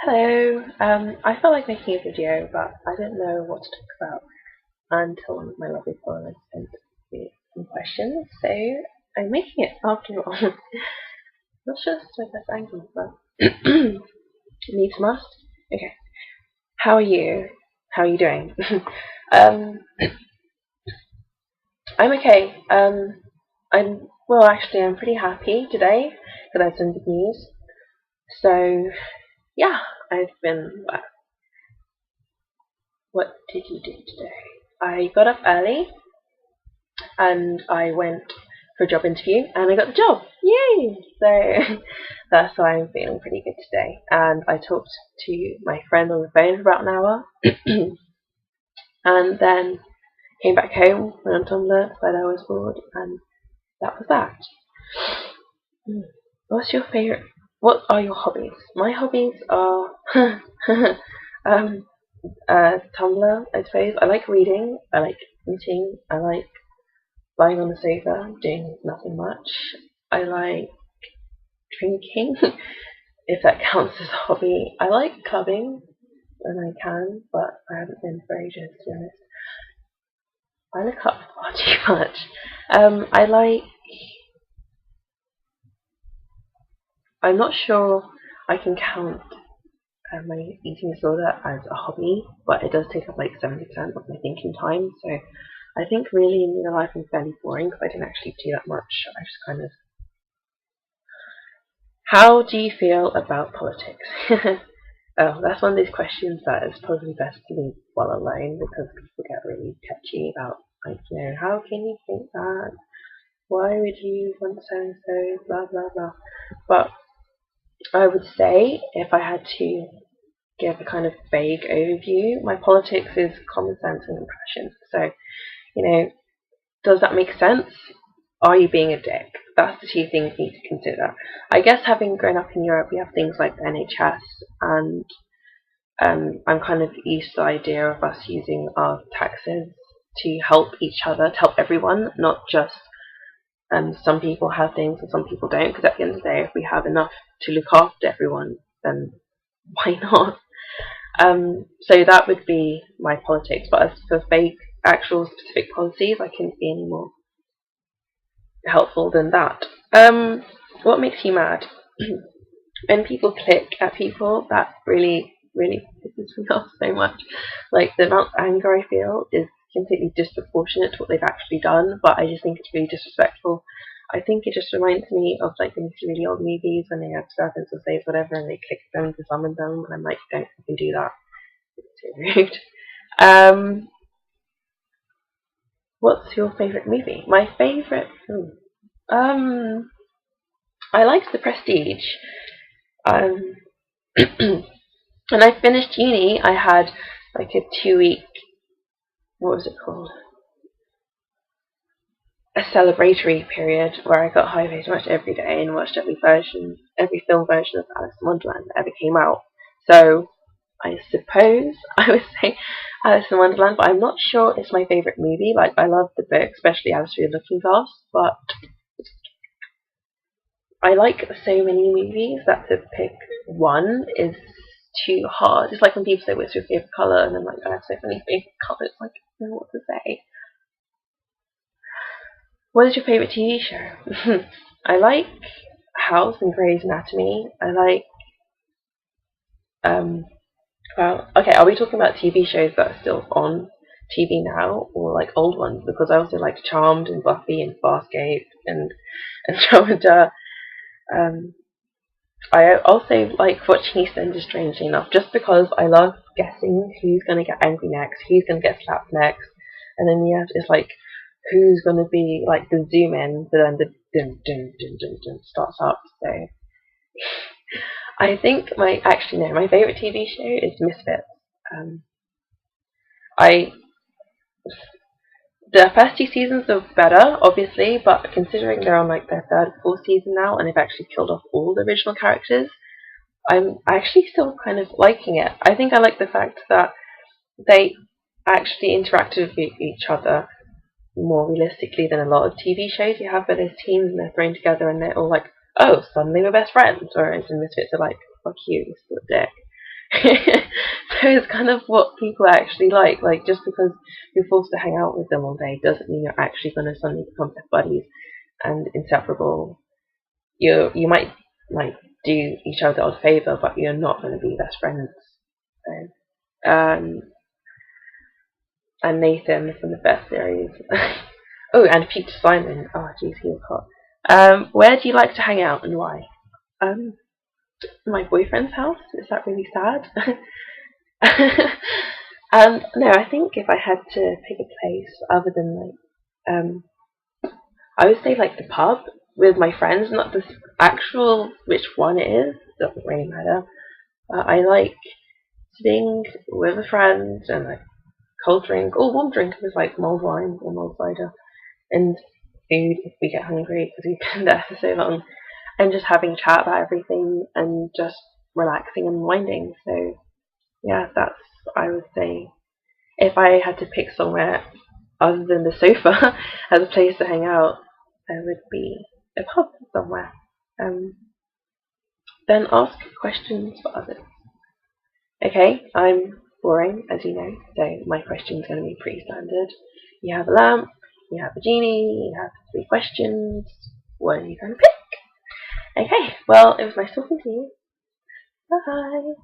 Hello. I felt like making a video, but I didn't know what to talk about until one of my lovely followers sent me some questions. So I'm making it after all. Not sure this is my best angle, but needs must. Okay. How are you? How are you doing? um, I'm okay. I'm pretty happy today because I have some good news. So yeah, I've been. What did you do today? I got up early and I went for a job interview and I got the job. Yay! So that's why I'm feeling pretty good today. And I talked to my friend on the phone for about an hour and then came back home, went on Tumblr, said I was bored, and that was that. What's your favourite? What are your hobbies? My hobbies are um, Tumblr, I suppose. I like reading, I like eating, I like lying on the sofa, doing nothing much. I like drinking, if that counts as a hobby. I like clubbing when I can, but I haven't been for ages, to be honest. I look up far too much. I like. I'm not sure I can count my eating disorder as a hobby, but it does take up like 70% of my thinking time. So I think really in real life I'm fairly boring because I don't actually do that much. I just kind of. How do you feel about politics? Oh, that's one of those questions that is probably best to leave well alone because people get really touchy about, like, how can you think that? Why would you want so and so? Blah blah blah. But I would say if I had to give a kind of vague overview, my politics is common sense and compassion. So, does that make sense? Are you being a dick? That's the two things you need to consider. I guess having grown up in Europe, we have things like the NHS, and I'm kind of used to the idea of us using our taxes to help each other, to help everyone, not just some people have things and some people don't, because at the end of the day, if we have enough to look after everyone, then why not? So that would be my politics, but as for fake, actual specific policies, I couldn't be any more helpful than that. What makes you mad? When people click at people, that really, really pisses me off so much. Like, the amount of anger I feel is completely disproportionate to what they've actually done, but I just think it's really disrespectful. I think it just reminds me of like these really old movies when they have servants or slaves, whatever, and they click them to summon them, and I'm like, don't fucking do that. It's too rude. What's your favourite movie? My favourite I liked The Prestige. Um, when I finished uni, I had like a 2 week, what was it called? A celebratory period where I got high pretty much every day and watched every film version of Alice in Wonderland that ever came out. So I suppose I would say Alice in Wonderland, but I'm not sure it's my favourite movie. Like, I love the book, especially Alice Through the Looking Glass, but I like so many movies that to pick one is too hard. It's like when people say, what's your favourite colour? And I'm like, I have so many favourite colours, like, I don't know what to say. What is your favourite TV show? I like House and Grey's Anatomy. I like, okay, are we talking about TV shows that are still on TV now, or like old ones? Because I also like Charmed and Buffy and Farscape and Andromeda. I also like watching EastEnders, strangely enough, just because I love guessing who's going to get angry next, who's going to get slapped next, and then it's like, who's going to be like the zoom in, but then the dun dun dun dun dun starts up. So I think my favourite TV show is Misfits. I The first two seasons are better, obviously, but considering they're on like their third, fourth season now, and they've actually killed off all the original characters, I'm actually still kind of liking it. I think I like the fact that they actually interacted with each other more realistically than a lot of TV shows you have where there's teams and they're thrown together and they're all like, oh, suddenly we're best friends. Whereas in Misfits are like, fuck you, you're still a dick. So it's kind of what people actually like. Like, just because you're forced to hang out with them all day doesn't mean you're actually going to suddenly become best buddies and inseparable. You might like do each other the odd favour, but you're not going to be best friends. So, and Nathan from the best series. Oh, and Peter Simon. Oh, jeez, he was hot. Where do you like to hang out and why? My boyfriend's house. Is that really sad? No, I think if I had to pick a place other than I would say like the pub with my friends, not the actual which one it is. Doesn't really matter. I like sitting with a friend and like cold drink or warm drink if it's like mulled wine or mulled cider, and food if we get hungry because we've been there for so long, and just having a chat about everything and just relaxing and winding. So yeah, that's I would say if I had to pick somewhere other than the sofa as a place to hang out, there would be a pub somewhere. Um, then ask questions for others. Okay, I'm boring, as you know, so my question's going to be pretty standard. You have a lamp, you have a genie, you have 3 questions. What are you going to pick? Okay, well, it was nice talking to you. Bye!